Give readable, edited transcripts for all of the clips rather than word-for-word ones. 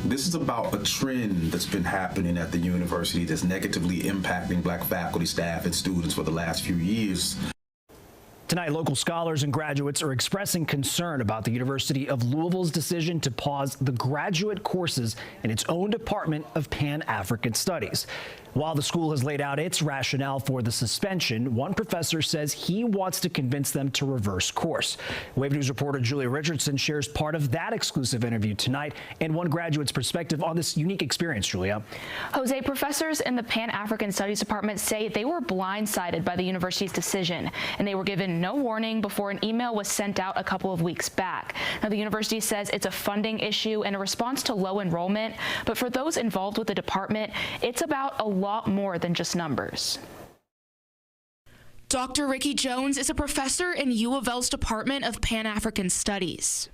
This is about a trend that's been happening at the university that's negatively impacting Black faculty, staff, and students for the last few years. Tonight, local scholars and graduates are expressing concern about the University of Louisville's decision to pause the graduate courses in its own Department of Pan-African Studies. While the school has laid out its rationale for the suspension, one professor says he wants to convince them to reverse course. Wave News reporter Julia Richardson shares part of that exclusive interview tonight and one graduate's perspective on this unique experience. Julia. Jose, professors in the Pan-African Studies Department say they were blindsided by the university's decision, and they were given no warning before an email was sent out a couple of weeks back. Now, the university says it's a funding issue and a response to low enrollment, but for those involved with the department, it's about a lot more than just numbers. Dr. Ricky Jones is a professor in UofL's Department of Pan-African Studies.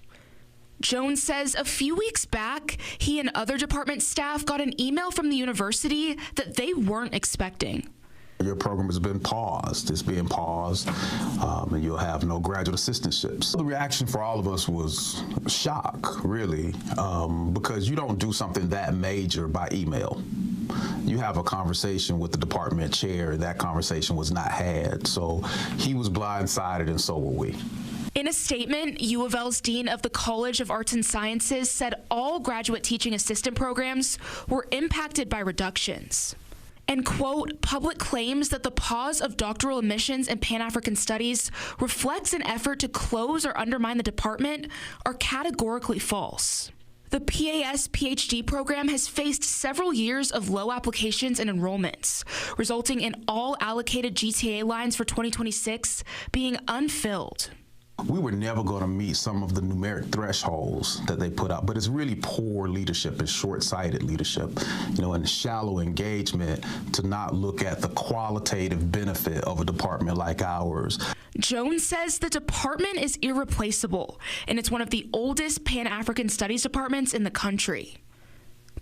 Jones says a few weeks back, he and other department staff got an email from the university that they weren't expecting. Your program has been paused. It's being paused, and you'll have no graduate assistantships. The reaction for all of us was shock, really, because you don't do something that major by email. You have a conversation with the department chair. That conversation was not had. So he was blindsided, and so were we. In a statement, UofL's Dean of the College of Arts and Sciences said all graduate teaching assistant programs were impacted by reductions. And, quote, public claims that the pause of doctoral admissions in Pan-African Studies reflects an effort to close or undermine the department are categorically false. The PAS PhD program has faced several years of low applications and enrollments, resulting in all allocated GTA lines for 2026 being unfilled. We were never going to meet some of the numeric thresholds that they put out, but it's really poor leadership and short-sighted leadership, and shallow engagement to not look at the qualitative benefit of a department like ours. Jones says the department is irreplaceable, and it's one of the oldest Pan-African Studies departments in the country.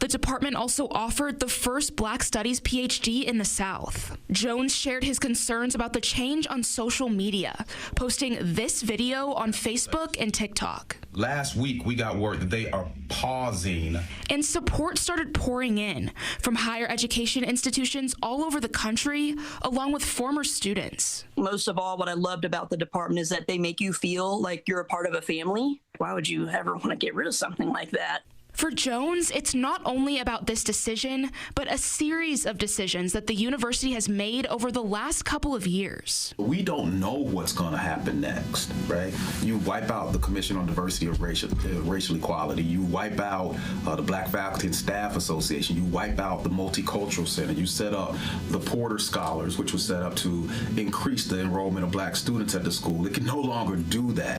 The department also offered the first Black Studies PhD in the South. Jones shared his concerns about the change on social media, posting this video on Facebook and TikTok. Last week, we got word that they are pausing. And support started pouring in from higher education institutions all over the country, along with former students. Most of all, what I loved about the department is that they make you feel like you're a part of a family. Why would you ever want to get rid of something like that? For Jones, it's not only about this decision, but a series of decisions that the university has made over the last couple of years. We don't know what's going to happen next, right? You wipe out the Commission on Diversity of Racial Equality. You wipe out the Black Faculty and Staff Association. You wipe out the Multicultural Center. You set up the Porter Scholars, which was set up to increase the enrollment of Black students at the school. It can no longer do that.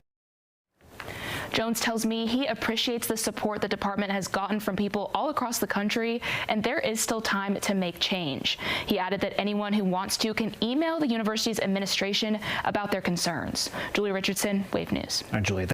Jones tells me he appreciates the support the department has gotten from people all across the country, and there is still time to make change. He added that anyone who wants to can email the university's administration about their concerns. Julia Richardson, Wave News. Julia.